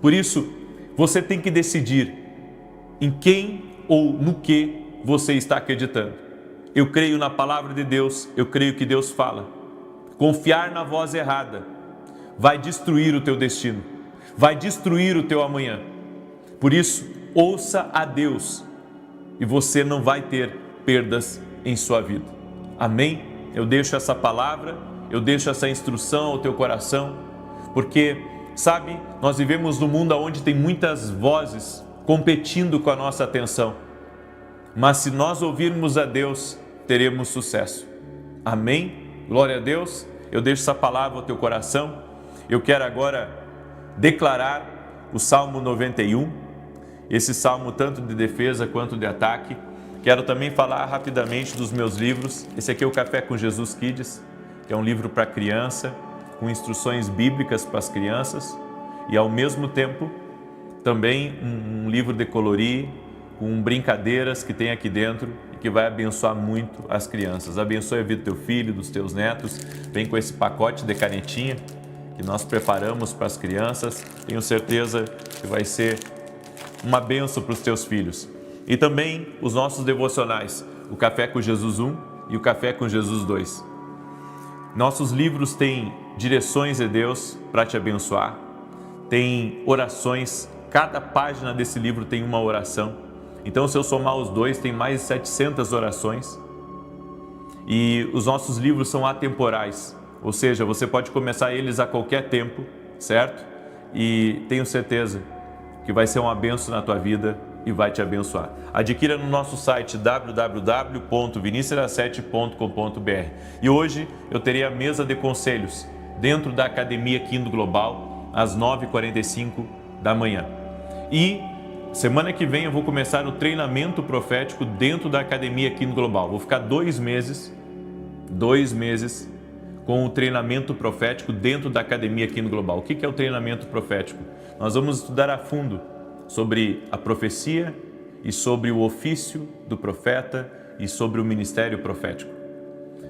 Por isso, você tem que decidir em quem ou no que você está acreditando. Eu creio na palavra de Deus, eu creio que Deus fala. Confiar na voz errada vai destruir o teu destino, vai destruir o teu amanhã. Por isso, ouça a Deus e você não vai ter perdas em sua vida. Amém? Eu deixo essa palavra, eu deixo essa instrução ao teu coração, porque, nós vivemos num mundo onde tem muitas vozes competindo com a nossa atenção. Mas se nós ouvirmos a Deus, teremos sucesso. Amém? Glória a Deus. Eu deixo essa palavra ao teu coração. Eu quero agora declarar o Salmo 91, esse salmo tanto de defesa quanto de ataque. Quero também falar rapidamente dos meus livros. Esse aqui é o Café com Jesus Kids, que é um livro para criança, com instruções bíblicas para as crianças, e ao mesmo tempo também um livro de colorir, com brincadeiras que tem aqui dentro e que vai abençoar muito as crianças. Abençoe a vida do teu filho, dos teus netos. Vem com esse pacote de canetinha que nós preparamos para as crianças. Tenho certeza que vai ser uma bênção para os teus filhos. E também os nossos devocionais, o Café com Jesus 1 e o Café com Jesus 2. Nossos livros têm direções de Deus para te abençoar, tem orações, cada página desse livro tem uma oração. Então, se eu somar os dois, tem mais de 700 orações. E os nossos livros são atemporais, ou seja, você pode começar eles a qualquer tempo, certo? E tenho certeza que vai ser uma bênção na tua vida e vai te abençoar. Adquira no nosso site www.vinicius7.com.br. E hoje eu terei a mesa de conselhos dentro da Academia Quindo Global, às 9h45 da manhã. E semana que vem eu vou começar o treinamento profético dentro da Academia Quindo Global. Vou ficar 2 meses com o treinamento profético dentro da Academia Quindo Global. O que é o treinamento profético? Nós vamos estudar a fundo sobre a profecia e sobre o ofício do profeta e sobre o ministério profético.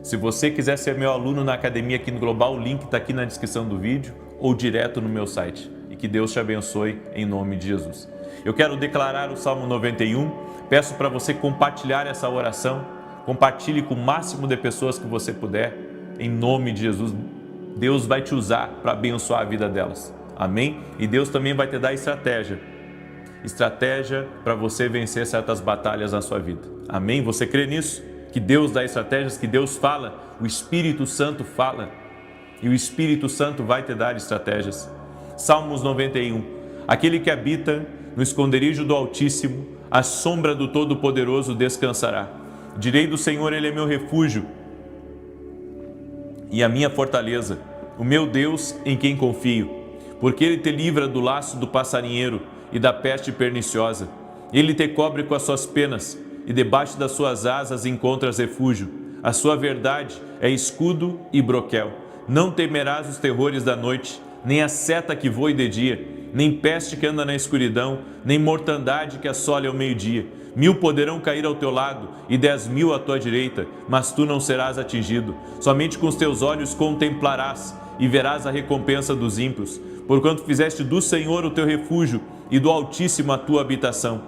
Se você quiser ser meu aluno na Academia Quindo Global, o link está aqui na descrição do vídeo ou direto no meu site. E que Deus te abençoe em nome de Jesus. Eu quero declarar o Salmo 91, peço para você compartilhar essa oração, compartilhe com o máximo de pessoas que você puder, em nome de Jesus. Deus vai te usar para abençoar a vida delas. Amém? E Deus também vai te dar estratégia para você vencer certas batalhas na sua vida. Amém? Você crê nisso? Que Deus dá estratégias, que Deus fala, o Espírito Santo fala, e o Espírito Santo vai te dar estratégias. Salmos 91. Aquele que habita no esconderijo do Altíssimo, à sombra do Todo-Poderoso descansará. Direi do Senhor, Ele é meu refúgio e a minha fortaleza, o meu Deus em quem confio, porque Ele te livra do laço do passarinheiro e da peste perniciosa. Ele te cobre com as suas penas e debaixo das suas asas encontras refúgio. A sua verdade é escudo e broquel. Não temerás os terrores da noite, nem a seta que voe de dia, nem peste que anda na escuridão, nem mortandade que assole ao meio-dia. 1000 poderão cair ao teu lado e 10.000 à tua direita, mas tu não serás atingido. Somente com os teus olhos contemplarás e verás a recompensa dos ímpios, porquanto fizeste do Senhor o teu refúgio e do Altíssimo a tua habitação.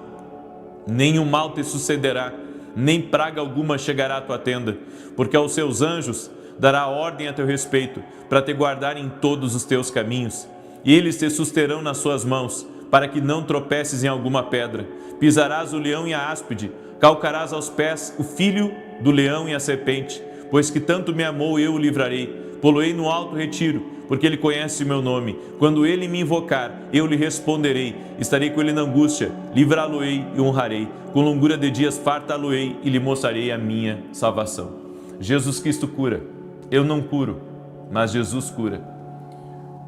Nenhum mal te sucederá, nem praga alguma chegará à tua tenda, porque aos seus anjos dará ordem a teu respeito, para te guardar em todos os teus caminhos. E eles te susterão nas suas mãos, para que não tropeces em alguma pedra. Pisarás o leão e a áspide, calcarás aos pés o filho do leão e a serpente. Pois que tanto me amou, eu o livrarei. Poloei no alto retiro, porque ele conhece o meu nome. Quando ele me invocar, eu lhe responderei. Estarei com ele na angústia, livrá-lo-ei e honrarei. Com longura de dias fartá-lo-ei e lhe mostrarei a minha salvação. Jesus Cristo cura. Eu não curo, mas Jesus cura.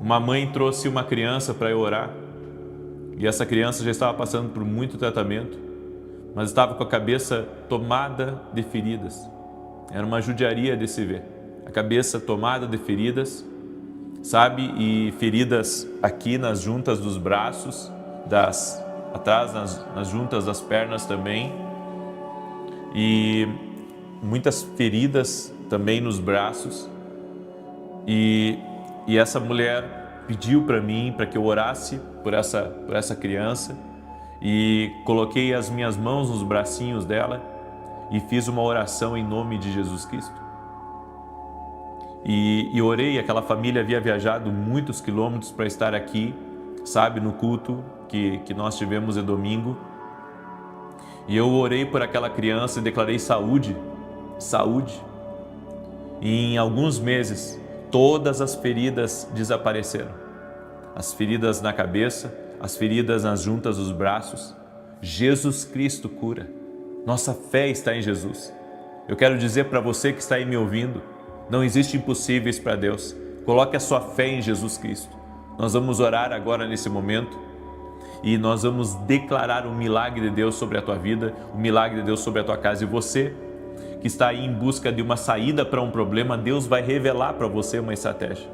Uma mãe trouxe uma criança para eu orar, e essa criança já estava passando por muito tratamento, mas estava com a cabeça tomada de feridas. Era uma judiaria de se ver. A cabeça tomada de feridas, sabe? E feridas aqui nas juntas dos braços, atrás nas juntas das pernas também. E muitas feridas também nos braços. E essa mulher pediu para mim, para que eu orasse por essa criança, e coloquei as minhas mãos nos bracinhos dela e fiz uma oração em nome de Jesus Cristo. E orei. Aquela família havia viajado muitos quilômetros para estar aqui, sabe, no culto que nós tivemos de domingo. E eu orei por aquela criança e declarei saúde. E em alguns meses, todas as feridas desapareceram. As feridas na cabeça, as feridas nas juntas dos braços. Jesus Cristo cura. Nossa fé está em Jesus. Eu quero dizer para você que está aí me ouvindo, não existe impossíveis para Deus. Coloque a sua fé em Jesus Cristo. Nós vamos orar agora nesse momento e nós vamos declarar o milagre de Deus sobre a tua vida, o milagre de Deus sobre a tua casa. E você que está aí em busca de uma saída para um problema, Deus vai revelar para você uma estratégia.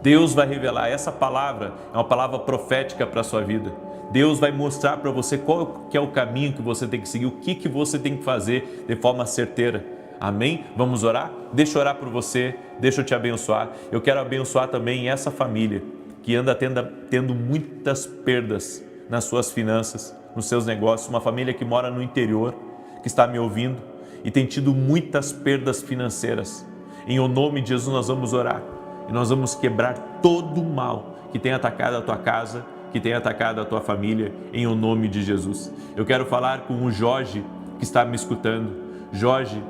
Deus vai revelar. Essa palavra é uma palavra profética para a sua vida. Deus vai mostrar para você qual que é o caminho que você tem que seguir, o que você tem que fazer de forma certeira. Amém? Vamos orar? Deixa eu orar por você, deixa eu te abençoar. Eu quero abençoar também essa família que anda tendo muitas perdas nas suas finanças, nos seus negócios. Uma família que mora no interior, que está me ouvindo e tem tido muitas perdas financeiras. Em o nome de Jesus nós vamos orar e nós vamos quebrar todo o mal que tem atacado a tua casa, que tem atacado a tua família, em o nome de Jesus. Eu quero falar com o Jorge que está me escutando. Jorge,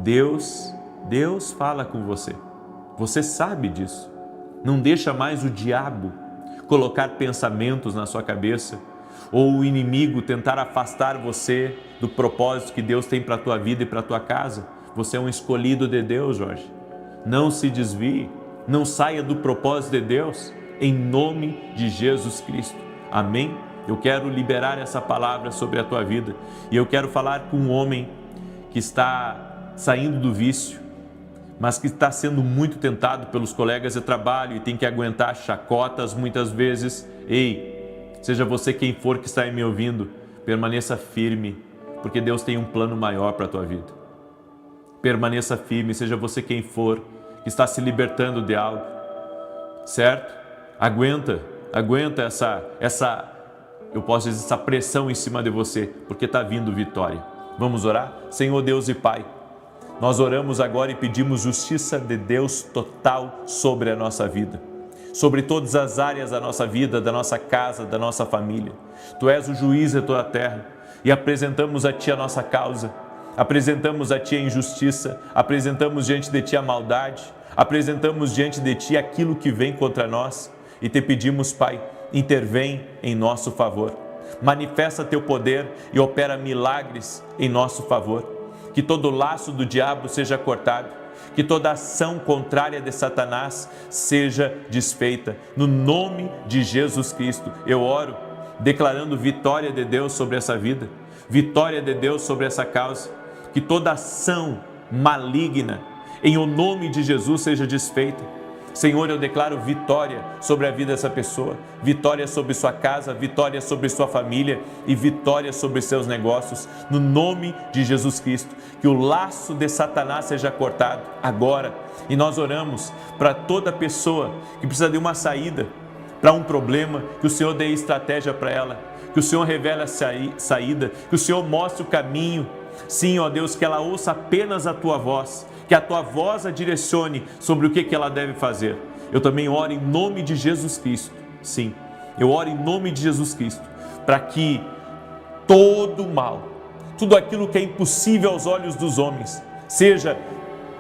Deus fala com você. Você sabe disso. Não deixa mais o diabo colocar pensamentos na sua cabeça ou o inimigo tentar afastar você do propósito que Deus tem para a tua vida e para a tua casa. Você é um escolhido de Deus, Jorge. Não se desvie, não saia do propósito de Deus, em nome de Jesus Cristo. Amém? Eu quero liberar essa palavra sobre a tua vida e eu quero falar com um homem que está saindo do vício, mas que está sendo muito tentado pelos colegas de trabalho e tem que aguentar chacotas muitas vezes. Ei, seja você quem for que está aí me ouvindo, permaneça firme, porque Deus tem um plano maior para a tua vida. Permaneça firme, seja você quem for que está se libertando de algo, certo? Aguenta eu posso dizer, essa pressão em cima de você, porque está vindo vitória. Vamos orar? Senhor Deus e Pai, nós oramos agora e pedimos justiça de Deus total sobre a nossa vida, sobre todas as áreas da nossa vida, da nossa casa, da nossa família. Tu és o juiz de toda a terra e apresentamos a Ti a nossa causa, apresentamos a Ti a injustiça, apresentamos diante de Ti a maldade, apresentamos diante de Ti aquilo que vem contra nós e Te pedimos, Pai, intervém em nosso favor. Manifesta Teu poder e opera milagres em nosso favor. Que todo laço do diabo seja cortado, que toda ação contrária de Satanás seja desfeita. No nome de Jesus Cristo, eu oro, declarando vitória de Deus sobre essa vida, vitória de Deus sobre essa causa, que toda ação maligna, em o nome de Jesus, seja desfeita. Senhor, eu declaro vitória sobre a vida dessa pessoa, vitória sobre sua casa, vitória sobre sua família e vitória sobre seus negócios, no nome de Jesus Cristo. Que o laço de Satanás seja cortado agora. E nós oramos para toda pessoa que precisa de uma saída para um problema, que o Senhor dê estratégia para ela, que o Senhor revele a saída, que o Senhor mostre o caminho. Sim, ó Deus, que ela ouça apenas a Tua voz, que a Tua voz a direcione sobre o que ela deve fazer. Eu também oro em nome de Jesus Cristo. Sim, Eu oro em nome de Jesus Cristo, para que todo mal, tudo aquilo que é impossível aos olhos dos homens, seja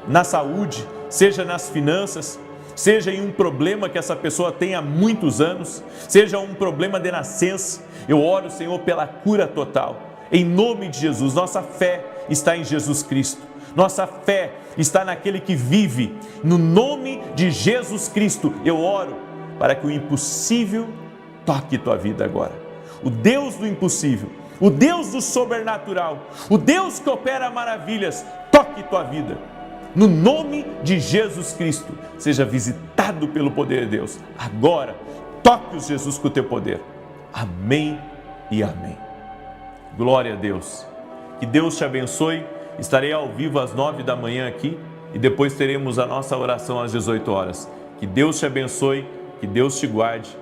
na saúde, seja nas finanças, seja em um problema que essa pessoa tem há muitos anos, seja um problema de nascença, eu oro, Senhor, pela cura total. Em nome de Jesus, nossa fé está em Jesus Cristo. Nossa fé está naquele que vive. No nome de Jesus Cristo, eu oro para que o impossível toque tua vida agora. O Deus do impossível, o Deus do sobrenatural, o Deus que opera maravilhas, toque tua vida. No nome de Jesus Cristo, seja visitado pelo poder de Deus. Agora, toque-os, Jesus, com o teu poder. Amém e amém. Glória a Deus. Que Deus te abençoe. Estarei ao vivo às 9 da manhã aqui e depois teremos a nossa oração às 18 horas. Que Deus te abençoe, que Deus te guarde.